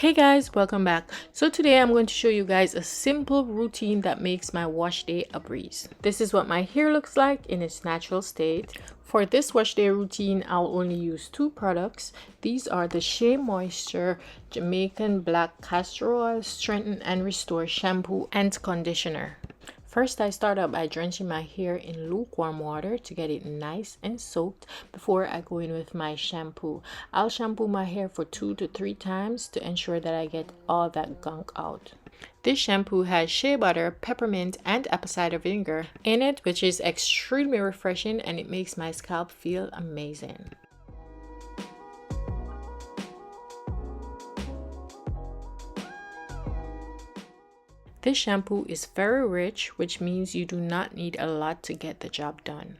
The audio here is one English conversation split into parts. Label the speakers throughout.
Speaker 1: Hey guys, welcome back. So today I'm going to show you guys a simple routine that makes my wash day a breeze. This is what my hair looks like in its natural state. For this wash day routine, I'll only use two products. These are the Shea Moisture Jamaican Black Castor Oil Strengthen and Restore Shampoo and Conditioner. First, I start out by drenching my hair in lukewarm water to get it nice and soaked before I go in with my shampoo. I'll shampoo my hair for 2 to 3 times to ensure that I get all that gunk out. This shampoo has shea butter, peppermint, and apple cider vinegar in it, which is extremely refreshing and it makes my scalp feel amazing. This shampoo is very rich, which means you do not need a lot to get the job done.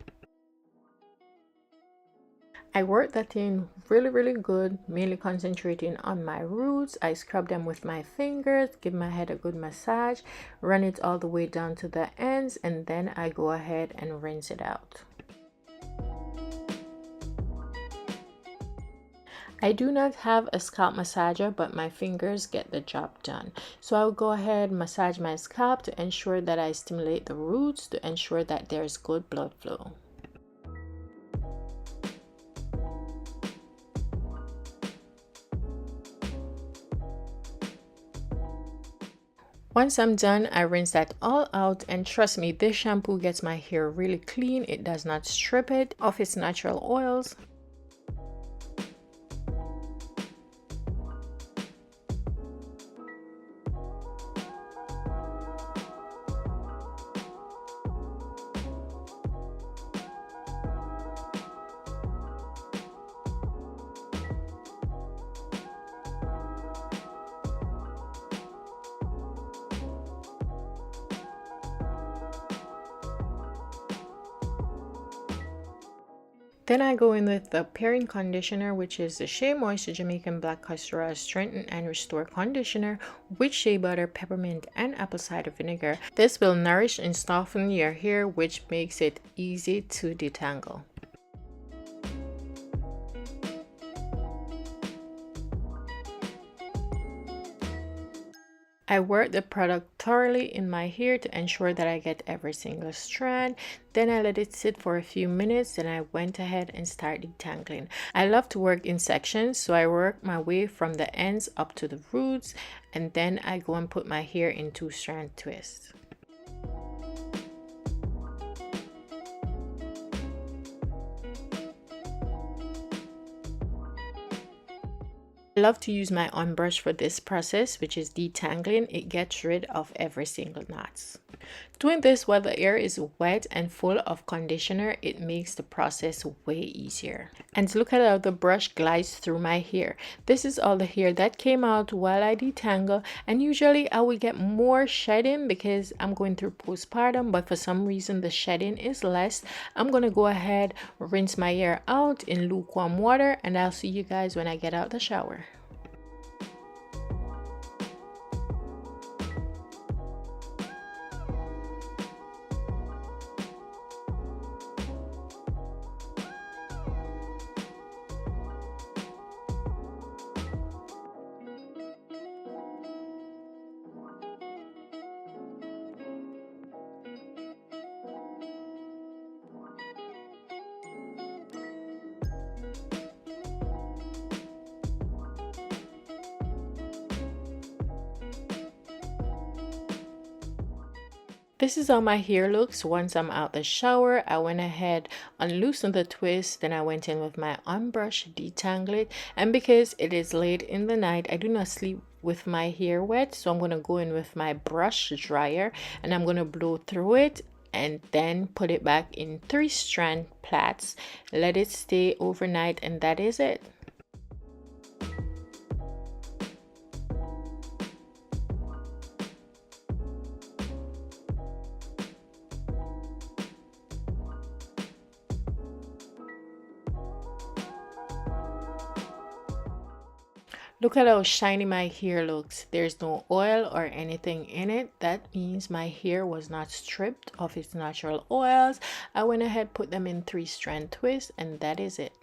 Speaker 1: I work that in really good, mainly concentrating on my roots. I scrub them with my fingers, give my head a good massage, run it all the way down to the ends, and then I go ahead and rinse it out. I do not have a scalp massager, but my fingers get the job done. So I'll go ahead and massage my scalp to ensure that I stimulate the roots to ensure that there's good blood flow. Once I'm done, I rinse that all out, and trust me, this shampoo gets my hair really clean. It does not strip it of its natural oils. Then I go in with the pairing conditioner, which is the Shea Moisture Jamaican Black Castor Oil Strengthen and Restore Conditioner with shea butter, peppermint, and apple cider vinegar. This will nourish and soften your hair, which makes it easy to detangle. I work the product thoroughly in my hair to ensure that I get every single strand. Then I let it sit for a few minutes. Then I went ahead and started detangling. I love to work in sections, so I work my way from the ends up to the roots, and then I go and put my hair in 2-strand twists. I love to use my on brush for this process, which is detangling. It gets rid of every single knots. Doing this while the hair is wet and full of conditioner, it makes the process way easier. And look at how the brush glides through my hair. This is all the hair that came out while I detangle, and usually I will get more shedding because I'm going through postpartum, but for some reason the shedding is less. I'm gonna go ahead, rinse my hair out in lukewarm water, and I'll see you guys when I get out the shower. This is how my hair looks once I'm out the shower. I went ahead, unloosened the twist, then I went in with my unbrush, detangle it, and because it is late in the night, I do not sleep with my hair wet, so I'm going to go in with my brush dryer and I'm going to blow through it and then put it back in 3-strand plaits. Let it stay overnight, and that is it. Look at how shiny my hair looks. There's no oil or anything in it. That means my hair was not stripped of its natural oils. I went ahead, put them in 3-strand twists, and that is it.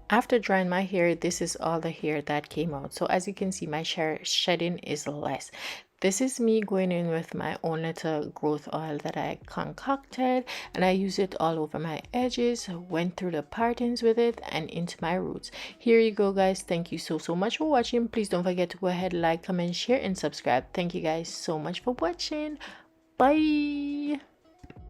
Speaker 1: After drying my hair, this is all the hair that came out. So as you can see, my shedding is less. This is me going in with my own little growth oil that I concocted, and I use it all over my edges, went through the partings with it and into my roots. Here you go, guys. Thank you so much for watching. Please don't forget to go ahead, like, comment, share, and subscribe. Thank you guys so much for watching. Bye.